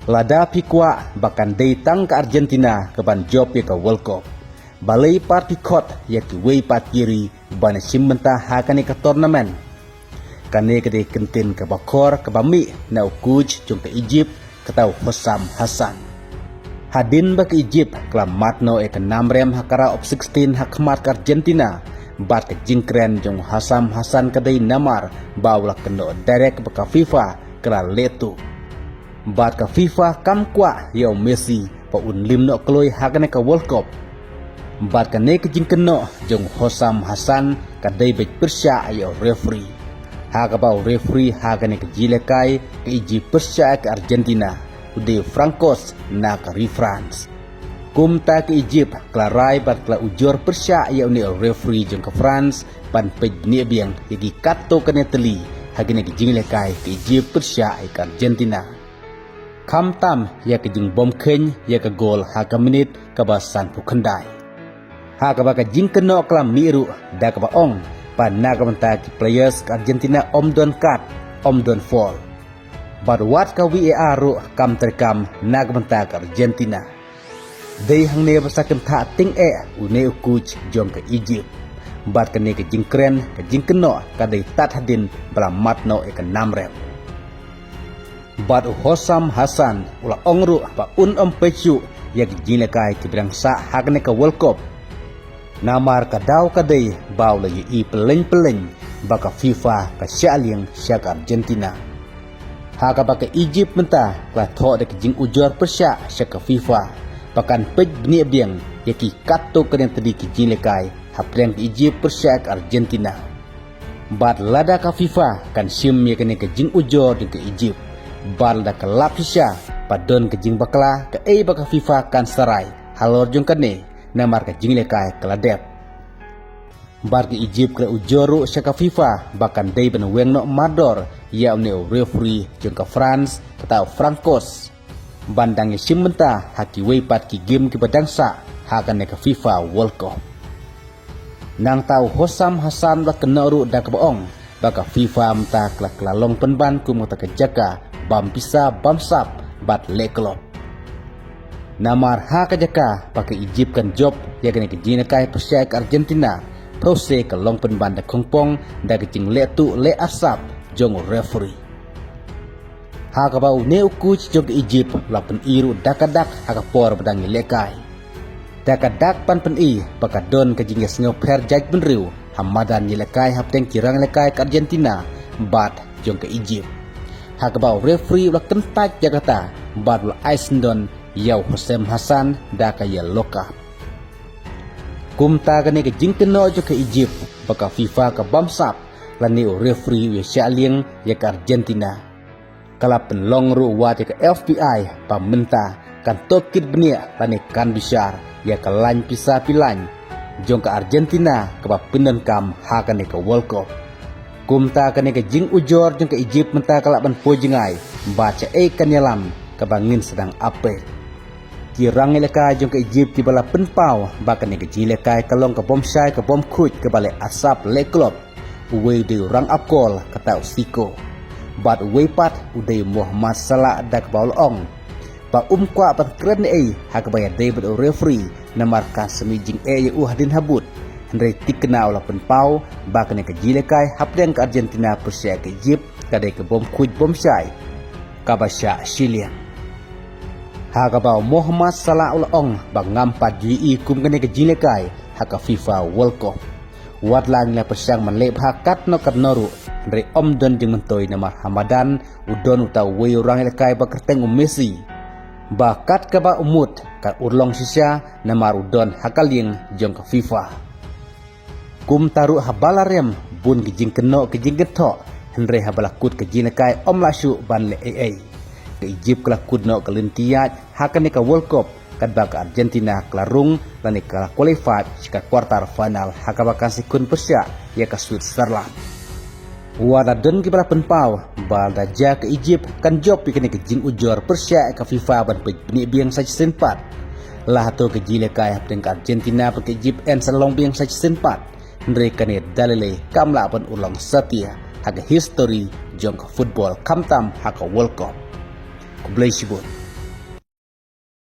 Lada pikwa bahkan datang ke Argentina ke ban job ya ke World Cup. Balai part pikot ya ki wei part kiri ban simmenta hakane ke turnamen. Kane ke kentin ke bakor ke bami na ukuj jong ke Egypt ke tau Hossam Hassan. Hadin ba ke Egypt kelam matno ke namrem hakara of 16 hakmat ke Argentina. Bat ke jingkren jong Hossam Hassan ke dai namar bawla keno direct ke FIFA kela letu. Bat ke FIFA kam kwa yau Messi pa unlim no kloi hakane ke World Cup. Bat ke ne ke jingkeno jong Hossam Hassan ke dai bek persya yau referee. Haga bau referee hakane ke jilekai ke Egypt persya ke Argentina. Ude Francos na ke France. Kumta ke Egypt klarai bat kla ujor persya ia uni referee jeng ke France pan pej ni biang yagi kato kene teli hagine ke jinglekai ke Egypt persya ke Argentina. Kam tam ya ke jing bom keny ya ke gol ha ke menit ke basan pukendai. Ha ke baka jing keno klam miru da ke baong pan na ke menta ke players ke Argentina don cut don fall. But what ka VAR ru kam terkam na ke menta ke Argentina. Dei hang ne basakem tha ting une ukuj jong ke Egypt. Bat ke ne ke jingkren ke jingkeno ka dei tat hadin bala matno ke namrem. Bat Hossam Hassan ula ongru pa pechu ya ke jilekai ke bangsa hakne ke World Cup. Namar ka daw ka dei baw lagi i peleng baka FIFA ka syaliang syak Argentina. Haka baka Egypt menta kla tho de ke jing ujor persya syak FIFA. Pakan pej bni biang yaki kato kenen tadi ki jilekai hapreng ke Egypt persya ke Argentina. Bat lada ka FIFA kan sim ya kene ke jing ujor di ke Egypt. Bat lada ke lapisya padon ke jing bakla ke baka FIFA kan sarai halor jong kene namar ke jilekai ke ladep. Bat ke Egypt ke ujoru sya ke FIFA bahkan dei ben weng no mador ya ne referee jong ke France ketau Francos. Bandangnya simmenta haki weipat ki game ki badangsa hakan ke FIFA World Cup. Nang tau Hossam Hassan la kenoru da kebaong baka FIFA mta klalong penban ku mota kejaka bam pisa bam sap bat leklop. Namar ha kejaka pakai Egypt kan job ya kene ke jina kai persya ke Argentina prose ke long penban da kongpong da kecing letu le asap jong referee. Haka bau ne ukuj jog Egypt lapen iru dakadak haka por badang lekai. Dakadak pan pen i pakadon ke jinges ngoper jaj benriu hamadan lekai hapteng kirang lekai ke Argentina bat jong ke Egypt. Haka bau referee ula kentaj Jakarta bat ula Aisendon yau Hossam Hassan daka ya loka. Kumta kene ke jingkeno jog ke Egypt baka FIFA ke bamsap lani referee ya syaliang ya ke Argentina. Kalau penlong ru wati ke FBI pamenta kan tokit benia lani kan besar ya ke lain pisah pilan jong ke Argentina ke papinan kam hakan ke World Cup. Kumta kene ke jing ujor jong ke Egypt menta kalak ban pojengai baca kan yalam ke bangin sedang apel. Kirang ilaka jong ke Egypt di bala penpau bahkan ke jilekai kalong ke bom syai ke bom kuj ke balai asap leklop uwe di orang apkol kata usiko. Bat weipat uday Muhammad Salah dak baulong ba kwa pat kren hak bayar David referee namarkan semijing ya hadin habut hendrai tikna ola penpau bakne ke jilekai hapdeng ke Argentina persya ke Egypt kadai ke bom kuj bom syai kabasya Chilean hak bau Muhammad Salah ulong bang ngampat jui kum kene ke jilekai hak FIFA World Cup wadlang la pesyang manlep hakat no kadnoru dari don jeng mentoi nama Hamadan udon utau wei orang lekai bakerteng Messi bakat ke ba umut ka urlong sisya nama udon hakaling jong ke FIFA kum taru habalarem bun kijing keno kijing getok hendre habalakut kijing lekai lasu ban le ke Egypt kelakut no kelentiat hakan ke World Cup kadba ke Argentina kelarung dan ke qualified ke quarter final hakabakan sikun persya ya ke Switzerland. Wada don ki bala penpau balda ja ke Egypt kan job pikene ke jing ujor persya ke FIFA ban peni biang saja senpat. Lah to ke jile kai hapten ke Argentina ke Egypt en salong biang saja senpat. Mereka ni dalile kamla ban ulang setia haga history jong ke football kamtam haka World Cup. Kublai sibut.